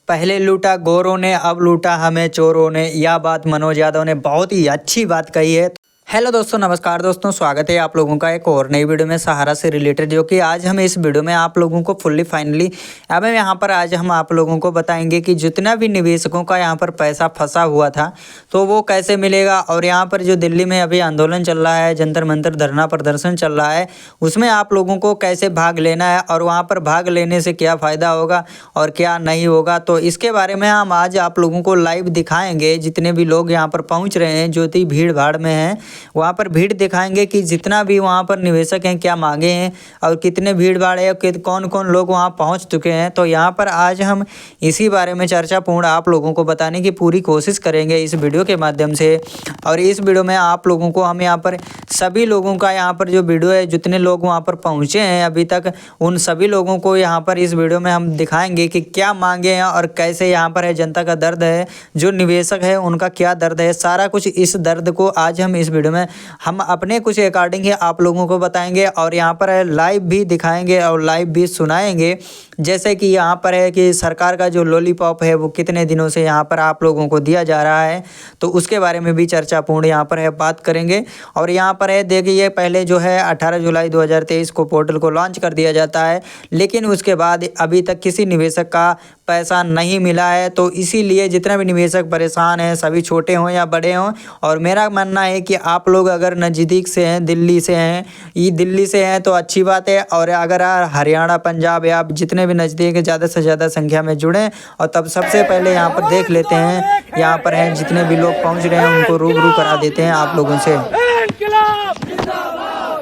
पहले लूटा गोरों ने, अब लूटा हमें चोरों ने। यह बात मनोज यादव ने बहुत ही अच्छी बात कही है। हेलो दोस्तों, नमस्कार दोस्तों, स्वागत है आप लोगों का एक और नई वीडियो में सहारा से रिलेटेड, जो कि आज हम इस वीडियो में आप लोगों को फुल्ली फाइनली अब यहाँ पर आज हम आप लोगों को बताएंगे कि जितना भी निवेशकों का यहाँ पर पैसा फंसा हुआ था तो वो कैसे मिलेगा। और यहाँ पर जो दिल्ली में अभी आंदोलन चल रहा है, जंतर मंतर धरना प्रदर्शन चल रहा है, उसमें आप लोगों को कैसे भाग लेना है और वहाँ पर भाग लेने से क्या फ़ायदा होगा और क्या नहीं होगा, तो इसके बारे में हम आज आप लोगों को लाइव दिखाएंगे। जितने भी लोग यहाँ पर पहुँच रहे हैं, जो कि भीड़ भाड़ में हैं, वहाँ पर भीड़ दिखाएंगे कि जितना भी वहाँ पर निवेशक हैं क्या मांगे हैं और कितने भीड़ भाड़ है, कौन कौन लोग वहाँ पहुँच चुके हैं। तो यहाँ पर आज हम इसी बारे में चर्चा पूर्ण आप लोगों को बताने की पूरी कोशिश करेंगे इस वीडियो के माध्यम से। और इस वीडियो में आप लोगों को हम यहाँ पर सभी लोगों का यहाँ पर जो वीडियो है, जितने लोग वहाँ पर पहुँचे हैं अभी तक, उन सभी लोगों को यहाँ पर इस वीडियो में हम दिखाएंगे कि क्या मांगे हैं और कैसे यहाँ पर है जनता का दर्द है, जो निवेशक है उनका क्या दर्द है। सारा कुछ इस दर्द को आज हम इस वीडियो में हम अपने कुछ अकॉर्डिंग ही आप लोगों को बताएंगे और यहाँ पर है लाइव भी दिखाएंगे और लाइव भी सुनाएंगे। जैसे कि यहाँ पर है कि सरकार का जो लॉलीपॉप है वो कितने दिनों से यहाँ पर आप लोगों को दिया जा रहा है, तो उसके बारे में भी चर्चा पूर्ण यहाँ पर है बात करेंगे। और यहाँ पर है देखिए, पहले जो है 18 जुलाई 2023 को पोर्टल को लॉन्च कर दिया जाता है, लेकिन उसके बाद अभी तक किसी निवेशक का पैसा नहीं मिला है। तो इसीलिए जितना भी निवेशक परेशान हैं, सभी छोटे हों या बड़े हों, और मेरा मानना है कि आप लोग अगर नज़दीक से हैं, दिल्ली से हैं, ये दिल्ली से हैं तो अच्छी बात है, और अगर हरियाणा, पंजाब या जितने भी नज़दीक ज़्यादा से ज़्यादा संख्या में जुड़ें। और तब सबसे पहले यहाँ पर देख लेते हैं, यहाँ पर हैं जितने भी लोग पहुँच रहे हैं उनको रूबरू करा देते हैं आप लोगों से।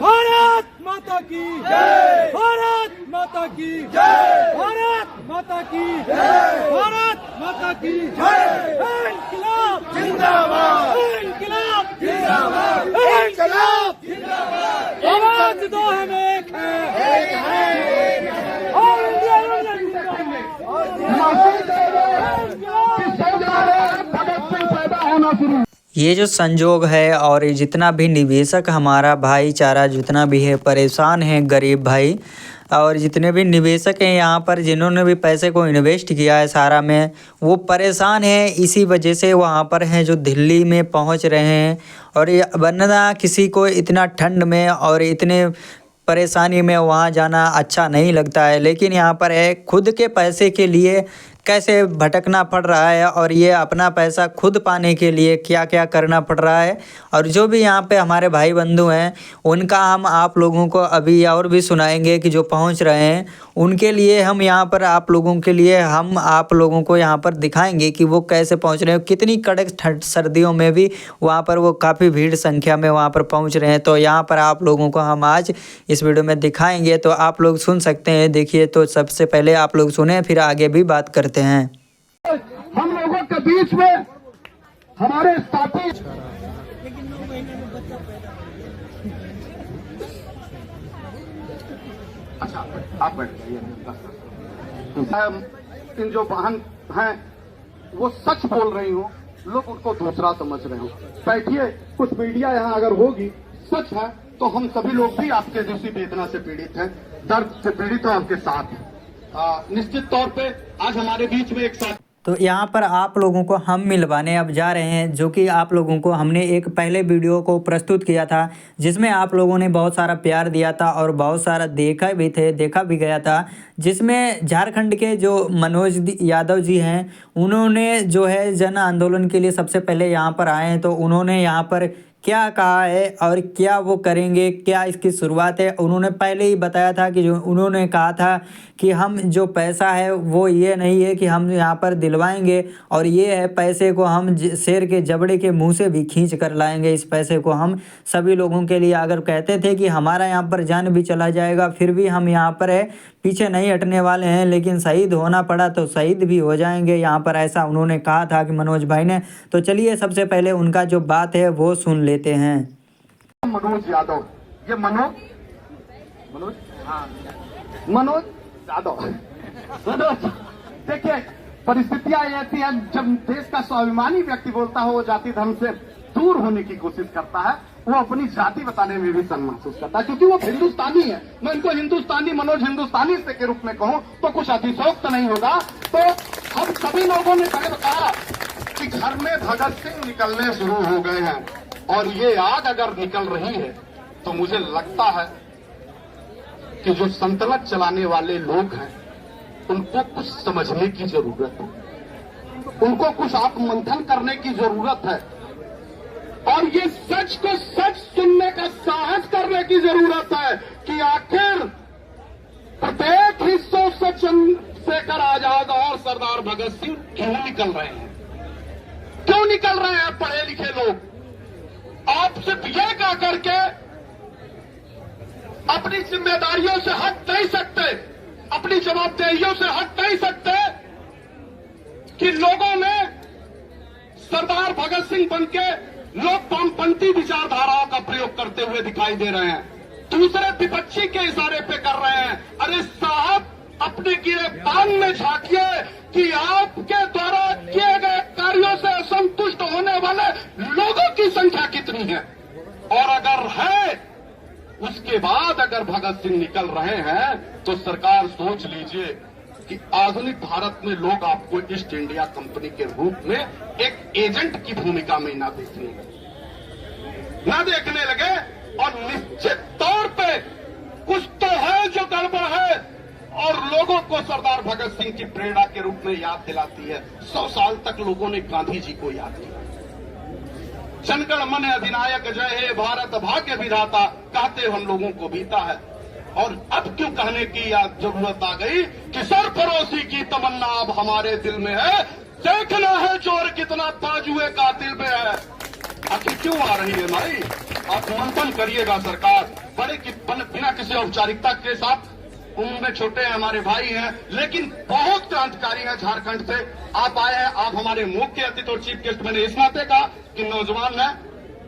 भारत माता की जय, भारत माता की जय, भारत माता की जय, भारत माता की जय। इनकलाब जिंदाबाद, इनकलाब जिंदाबाद, इनकलाब जिंदाबाद। आवाज दो हम एक है और इंडिया पैदा होना शुरू। ये जो संजोग है और जितना भी निवेशक हमारा भाईचारा जितना भी है परेशान है, गरीब भाई, और जितने भी निवेशक हैं यहाँ पर जिन्होंने भी पैसे को इन्वेस्ट किया है सारा में, वो परेशान है। इसी वजह से वहाँ पर हैं जो दिल्ली में पहुँच रहे हैं। और ये वरना किसी को इतना ठंड में और इतने परेशानी में वहाँ जाना अच्छा नहीं लगता है, लेकिन यहाँ पर है खुद के पैसे के लिए कैसे भटकना पड़ रहा है और ये अपना पैसा खुद पाने के लिए क्या क्या करना पड़ रहा है। और जो भी यहाँ पे हमारे भाई बंधु हैं उनका हम आप लोगों को अभी और भी सुनाएंगे कि जो पहुँच रहे हैं उनके लिए हम यहाँ पर आप लोगों के लिए हम आप लोगों को यहाँ पर दिखाएंगे कि वो कैसे पहुँच रहे हैं। कितनी कड़क ठंड सर्दियों में भी वहाँ पर वो काफ़ी भीड़ संख्या में वहाँ पर पहुँच रहे हैं। तो यहाँ पर आप लोगों को हम आज इस वीडियो में दिखाएँगे, तो आप लोग सुन सकते हैं। देखिए, तो सबसे पहले आप लोग सुने, फिर आगे भी बात करते हैं। हम लोगों के बीच में हमारे साथी अच्छा आप बैठ जाइए। इन जो वाहन हैं वो सच बोल रही हूँ, लोग उनको दूसरा समझ रहे हो। बैठिए, कुछ मीडिया यहाँ अगर होगी, सच है तो हम सभी लोग भी आपके जैसी वेदना से पीड़ित हैं, दर्द से पीड़ित हैं, आपके साथ हैं। निश्चित तौर पे आज हमारे बीच में एक साथ तो यहाँ पर आप लोगों को हम मिलवाने अब जा रहे हैं, जो कि आप लोगों को हमने एक पहले वीडियो को प्रस्तुत किया था जिसमें आप लोगों ने बहुत सारा प्यार दिया था और बहुत सारा देखा भी गया था, जिसमें झारखंड के जो मनोज यादव जी हैं उन्होंने जो है जन आंदोलन के लिए सबसे पहले यहाँ पर आए हैं। तो उन्होंने यहाँ पर क्या कहा है और क्या वो करेंगे, क्या इसकी शुरुआत है, उन्होंने पहले ही बताया था कि जो उन्होंने कहा था कि हम जो पैसा है वो ये नहीं है कि हम यहाँ पर दिलवाएंगे, और ये है पैसे को हम शेर के जबड़े के मुंह से भी खींच कर लाएंगे। इस पैसे को हम सभी लोगों के लिए, अगर कहते थे कि हमारा यहाँ पर जान भी चला जाएगा फिर भी हम यहाँ पर है पीछे नहीं हटने वाले हैं, लेकिन शहीद होना पड़ा तो शहीद भी हो जाएंगे यहाँ पर, ऐसा उन्होंने कहा था कि मनोज भाई ने। तो चलिए सबसे पहले उनका जो बात है वो सुन लेते हैं। मनोज यादव, ये मनोज यादव, देखिए परिस्थितियां ऐसी हैं, जब देश का स्वाभिमानी व्यक्ति बोलता हो वो जाति धर्म से दूर होने की कोशिश करता है, वो अपनी जाति बताने में भी शर्म महसूस करता है, क्योंकि वो हिंदुस्तानी है। मैं इनको हिंदुस्तानी, मनोज हिंदुस्तानी से के रूप में कहूं तो कुछ अतिशयोक्त नहीं होगा। तो हम सब सभी लोगों ने कहे कहा कि घर में भगत सिंह निकलने शुरू हो गए हैं और ये आग अगर निकल रही है तो मुझे लगता है कि जो संतलत चलाने वाले लोग हैं उनको कुछ समझने की जरूरत है, उनको कुछ आत्ममंथन करने की जरूरत है और ये सच को सच सुनने का साहस करने की जरूरत है कि आखिर प्रत्येक हिस्सों से चंद्रशेखर आजाद और सरदार भगत सिंह क्यों निकल रहे हैं, क्यों निकल रहे हैं पढ़े लिखे लोग। आप सिर्फ ये कह करके अपनी जिम्मेदारियों से हट नहीं सकते, अपनी जवाबदेहियों से हट नहीं सकते कि लोगों ने सरदार भगत सिंह बनके लोग वामपंथी विचारधाराओं का प्रयोग करते हुए दिखाई दे रहे हैं, दूसरे विपक्षी के इशारे पे कर रहे हैं। अरे साहब, अपने गिरफ्तार में झांकिए कि आपके द्वारा किए गए कार्यों से असंतुष्ट होने वाले लोगों की संख्या कितनी है, और अगर है उसके बाद अगर भगत सिंह निकल रहे हैं तो सरकार सोच लीजिए कि आधुनिक भारत में लोग आपको ईस्ट इंडिया कंपनी के रूप में एक एजेंट की भूमिका में न देखने लगे और निश्चित तौर पे कुछ तो है जो गड़बड़ है और लोगों को सरदार भगत सिंह की प्रेरणा के रूप में याद दिलाती है। 100 साल तक लोगों ने गांधी जी को याद किया। जनगण मन अधिनायक जय हे भारत भाग्य विधाता कहते हम लोगों को बीता है, और अब क्यों कहने की याद जरूरत आ गई कि सरफरोशी की तमन्ना अब हमारे दिल में है, देखना है जोर कितना बाजुए का दिल में है। आखिर क्यों आ रही है भाई, आप मंथन करिएगा सरकार, बड़े बिना किसी औपचारिकता के साथ। उम्र में छोटे हैं, हमारे भाई हैं, लेकिन बहुत क्रांतिकारी हैं झारखंड से। आप आए हैं, आप हमारे मुख्य अतिथि और चीफ गेस्ट। मैंने इस नाते कहा कि नौजवान हैं,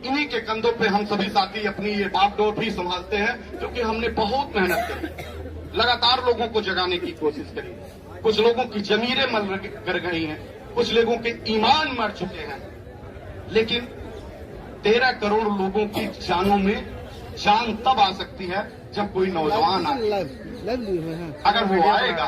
इन्हीं के कंधों पे हम सभी साथी अपनी ये बागडोर भी संभालते हैं, क्योंकि हमने बहुत मेहनत करी, लगातार लोगों को जगाने की कोशिश करी। कुछ लोगों की जमीरें मर कर गई हैं, कुछ लोगों के ईमान मर चुके हैं, लेकिन 13 करोड़ लोगों की जानों में जान तब आ सकती है जब कोई नौजवान आए। अगर वो आएगा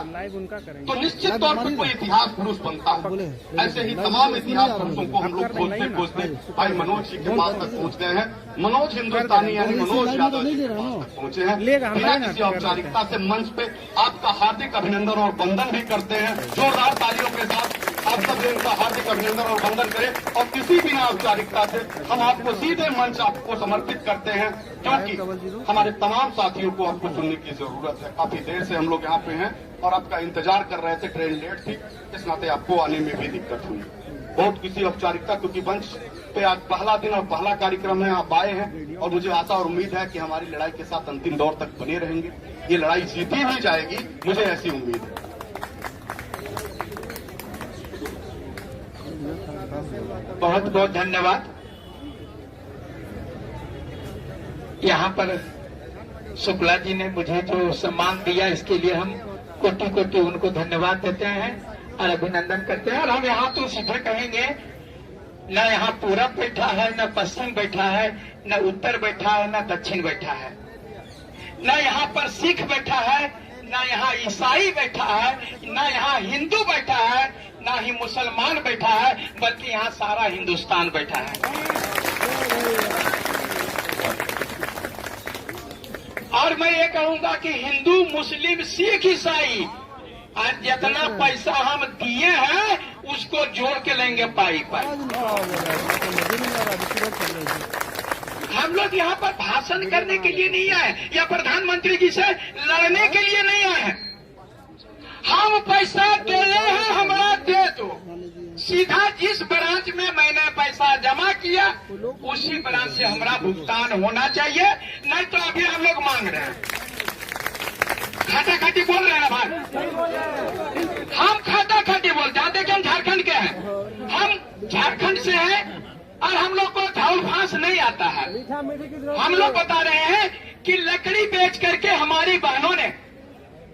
तो निश्चित तौर पर कोई इतिहास पुरुष बनता है। ऐसे ही तमाम इतिहास पुरुषों को हम लोग खोजते खोजते भाई मनोज जी के पास तक पहुंच गए हैं। मनोज हिंदुस्तानी यानी मनोज यादव जी के पास तक पहुंचे हैं। बिना किसी औपचारिकता से मंच पे आपका हार्दिक अभिनंदन और वंदन भी करते हैं। जोरदार तालियों के साथ आप सब इनका हार्दिक अभिनंदन और वंदन करें। और किसी बिना औपचारिकता से हम आपको सीधे मंच आपको समर्पित करते हैं, क्योंकि हमारे तमाम साथियों को आपको सुनने की जरूरत है। काफी देर से हम लोग यहाँ पे हैं और आपका इंतजार कर रहे थे, ट्रेन लेट थी, इस नाते आपको आने में भी दिक्कत हुई। बहुत किसी औपचारिकता, क्योंकि मंच पे आज पहला दिन और पहला कार्यक्रम है, आप आए हैं और मुझे आशा और उम्मीद है कि हमारी लड़ाई के साथ अंतिम दौर तक बने रहेंगे। ये लड़ाई जीती भी जाएगी, मुझे ऐसी उम्मीद है। बहुत बहुत धन्यवाद। यहाँ पर शुक्ला जी ने मुझे जो सम्मान दिया, इसके लिए हम कोटि कोटि उनको धन्यवाद देते हैं और अभिनंदन करते हैं। और हम यहाँ तो सीधे कहेंगे, न यहाँ पूरब बैठा है, न पश्चिम बैठा है, न उत्तर बैठा है, न दक्षिण बैठा है, न यहाँ पर सिख बैठा है, न यहाँ ईसाई बैठा है, न यहाँ हिंदू बैठा है, न ही मुसलमान बैठा है, बल्कि यहाँ सारा हिंदुस्तान बैठा है। और मैं ये कहूंगा कि हिंदू, मुस्लिम, सिख, ईसाई आज जितना पैसा हम दिए हैं उसको जोड़ के लेंगे पाई पाई। हम लोग यहाँ पर भाषण करने के लिए नहीं आए या प्रधानमंत्री जी से लड़ने के लिए नहीं आए हैं। हम पैसा दे रहे हैं, हमारा दे दो। सीधा जिस ब्रांच में मैंने पैसा जमा किया उसी ब्रांच से हमारा भुगतान होना चाहिए, नहीं तो अभी हम लोग मांग रहे हैं। खाता खाती बोल रहे हैं ना भाई, हम खाता खाती बोलते हैं। देखिए हम झारखंड के हैं, हम झारखंड से हैं और हम लोग को धौल फांस नहीं आता है। हम लोग बता रहे हैं कि लकड़ी बेच करके हमारी बहनों ने,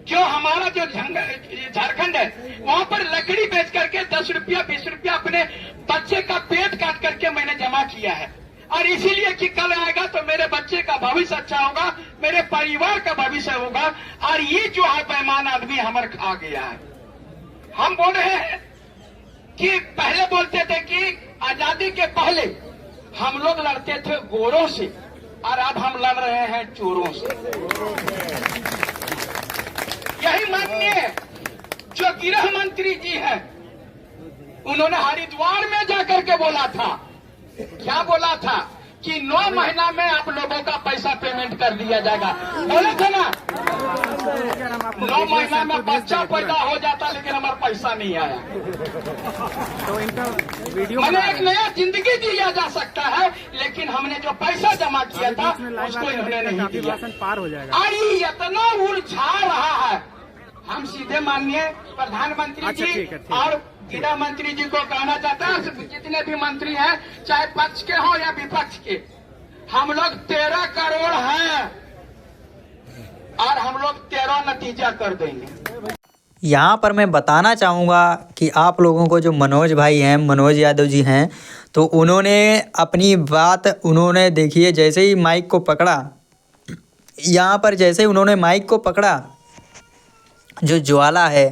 जो हमारा जो झारखंड है वहां पर लकड़ी बेच करके 10 रुपया 20 रुपया अपने बच्चे का पेट काट करके मैंने जमा किया है। और इसीलिए कि कल आएगा तो मेरे बच्चे का भविष्य अच्छा होगा, मेरे परिवार का भविष्य होगा। और ये जो है बेईमान आदमी हमारे खा गया है। हम बोल रहे हैं कि पहले बोलते थे कि आजादी के पहले हम लोग लड़ते थे गोरों से और अब हम लड़ रहे हैं चोरों से। यही माननीय जो गृह मंत्री जी हैं, उन्होंने हरिद्वार में जाकर के बोला था, क्या बोला था कि 9 महीना में आप लोगों का पैसा पेमेंट कर दिया जाएगा। बोले थे ना, 9 महीना में बच्चा पैदा हो जाता लेकिन हमारा पैसा नहीं आया। तो इनका वीडियो मैंने एक नया जिंदगी दिया जा सकता है, लेकिन हमने जो पैसा जमा किया था उसको इन्होंने नहीं दिया। पार हो जाएगा। अरे इतना उलझा रहा है। हम सीधे माननीय प्रधानमंत्री अच्छा, जी ठीक है। और गृह मंत्री जी को कहना चाहता है, जितने भी मंत्री हैं, चाहे पक्ष के हो या विपक्ष के, हम लोग 13 करोड़ हैं और हम लोग 13 नतीजा कर देंगे। यहाँ पर मैं बताना चाहूँगा कि आप लोगों को जो मनोज भाई हैं, मनोज यादव जी हैं, तो उन्होंने अपनी बात उन्होंने देखिए जैसे ही माइक को पकड़ा, यहाँ पर जैसे ही उन्होंने माइक को पकड़ा, जो ज्वाला है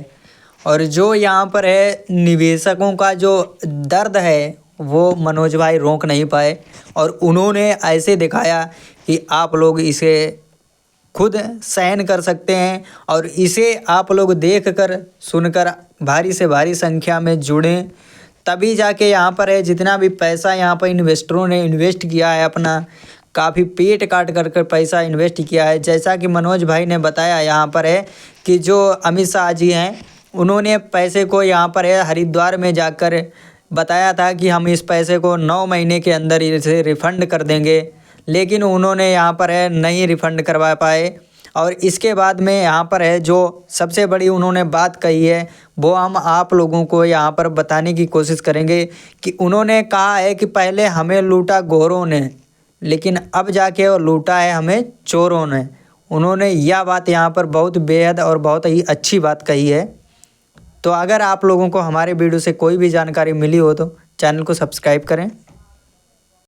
और जो यहाँ पर है निवेशकों का जो दर्द है वो मनोज भाई रोक नहीं पाए और उन्होंने ऐसे दिखाया कि आप लोग इसे खुद सहन कर सकते हैं और इसे आप लोग देखकर सुनकर भारी से भारी संख्या में जुड़ें, तभी जाके यहाँ पर है जितना भी पैसा यहाँ पर इन्वेस्टरों ने इन्वेस्ट किया है, अपना काफ़ी पेट काट कर पैसा इन्वेस्ट किया है। जैसा कि मनोज भाई ने बताया यहाँ पर है कि जो अमित शाह जी हैं, उन्होंने पैसे को यहाँ पर है हरिद्वार में जाकर बताया था कि हम इस पैसे को 9 महीने के अंदर इसे रिफ़ंड कर देंगे, लेकिन उन्होंने यहाँ पर है नहीं रिफ़ंड करवा पाए। और इसके बाद में यहाँ पर है जो सबसे बड़ी उन्होंने बात कही है वो हम आप लोगों को यहाँ पर बताने की कोशिश करेंगे कि उन्होंने कहा है कि पहले हमें लूटा गोरों ने, लेकिन अब जाके वो लूटा है हमें चोरों ने। उन्होंने यह बात यहाँ पर बहुत बेहद और बहुत ही अच्छी बात कही है। तो अगर आप लोगों को हमारे वीडियो से कोई भी जानकारी मिली हो तो चैनल को सब्सक्राइब करें।